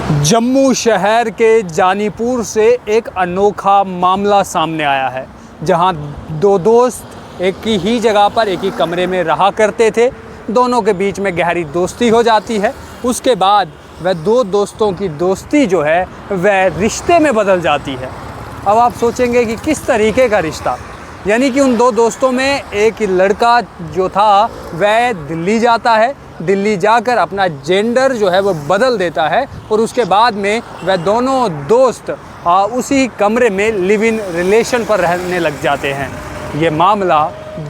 जम्मू शहर के जानीपुर से एक अनोखा मामला सामने आया है, जहां दो दोस्त एक ही जगह पर एक ही कमरे में रहा करते थे। दोनों के बीच में गहरी दोस्ती हो जाती है। उसके बाद वह दो दोस्तों की दोस्ती जो है वह रिश्ते में बदल जाती है। अब आप सोचेंगे कि किस तरीके का रिश्ता, यानी कि उन दो दोस्तों में एक लड़का जो था वह दिल्ली जाता है। दिल्ली जाकर अपना जेंडर जो है वो बदल देता है और उसके बाद में वह दोनों दोस्त उसी कमरे में लिव इन रिलेशन पर रहने लग जाते हैं। ये मामला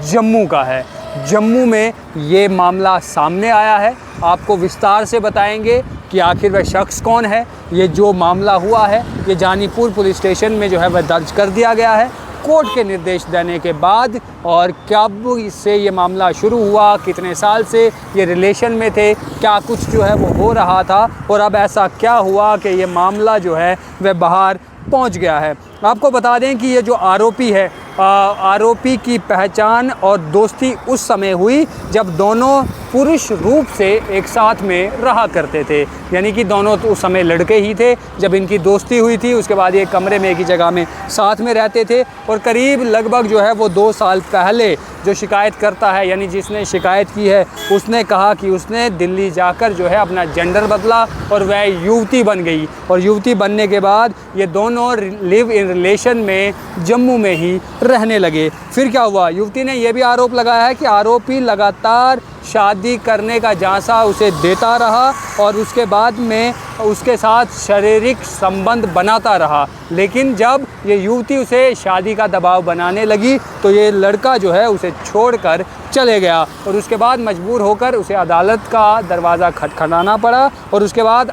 जम्मू का है। जम्मू में ये मामला सामने आया है। आपको विस्तार से बताएंगे कि आखिर वह शख्स कौन है। ये जो मामला हुआ है ये जानीपुर पुलिस स्टेशन में जो है वह दर्ज कर दिया गया है कोर्ट के निर्देश देने के बाद। और कब इससे ये मामला शुरू हुआ, कितने साल से ये रिलेशन में थे, क्या कुछ जो है वो हो रहा था और अब ऐसा क्या हुआ कि ये मामला जो है वह बाहर पहुंच गया है। आपको बता दें कि ये जो आरोपी है, आरोपी की पहचान और दोस्ती उस समय हुई जब दोनों पुरुष रूप से एक साथ में रहा करते थे, यानी कि दोनों तो उस समय लड़के ही थे जब इनकी दोस्ती हुई थी। उसके बाद ये कमरे में एक ही जगह में साथ में रहते थे और करीब लगभग जो है वो 2 साल पहले जो शिकायत करता है, यानी जिसने शिकायत की है, उसने कहा कि उसने दिल्ली जाकर जो है अपना जेंडर बदला और वह युवती बन गई। और युवती बनने के बाद ये दोनों लिव इन रिलेशन में जम्मू में ही रहने लगे। फिर क्या हुआ, युवती ने यह भी आरोप लगाया है कि आरोपी लगातार शादी करने का झांसा उसे देता रहा और उसके बाद में उसके साथ शारीरिक संबंध बनाता रहा। लेकिन जब ये युवती उसे शादी का दबाव बनाने लगी तो ये लड़का जो है उसे छोड़कर चले गया और उसके बाद मजबूर होकर उसे अदालत का दरवाज़ा खटखटाना पड़ा। और उसके बाद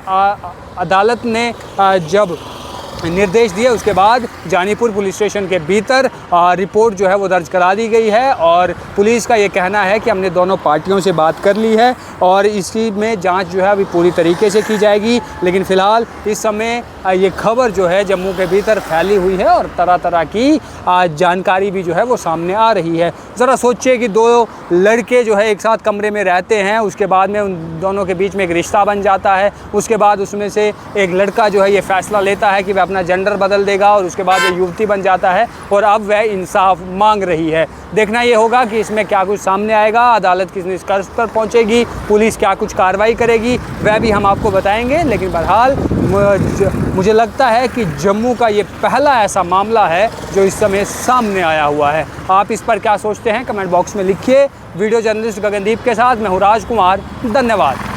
अदालत ने जब निर्देश दिए उसके बाद जानीपुर पुलिस स्टेशन के भीतर रिपोर्ट जो है वो दर्ज करा दी गई है। और पुलिस का ये कहना है कि हमने दोनों पार्टियों से बात कर ली है और इसी में जांच जो है अभी पूरी तरीके से की जाएगी। लेकिन फ़िलहाल इस समय ये खबर जो है जम्मू के भीतर फैली हुई है और तरह तरह की जानकारी भी जो है वो सामने आ रही है। ज़रा सोचिए कि 2 लड़के जो है एक साथ कमरे में रहते हैं, उसके बाद में उन दोनों के बीच में एक रिश्ता बन जाता है। उसके बाद उसमें से एक लड़का जो है ये फ़ैसला लेता है कि वह अपना जेंडर बदल देगा और उसके बाद ये युवती बन जाता है और अब वह इंसाफ मांग रही है। देखना ये होगा कि इसमें क्या कुछ सामने आएगा, अदालत किस निष्कर्ष पर पहुंचेगी, पुलिस क्या कुछ कार्रवाई करेगी, वह भी हम आपको बताएंगे। लेकिन बहरहाल मुझे लगता है कि जम्मू का ये पहला ऐसा मामला है जो इस समय सामने आया हुआ है। आप इस पर क्या सोचते हैं कमेंट बॉक्स में लिखिए। वीडियो जर्नलिस्ट गगनदीप के साथ मैं हूँ राजकुमार। धन्यवाद।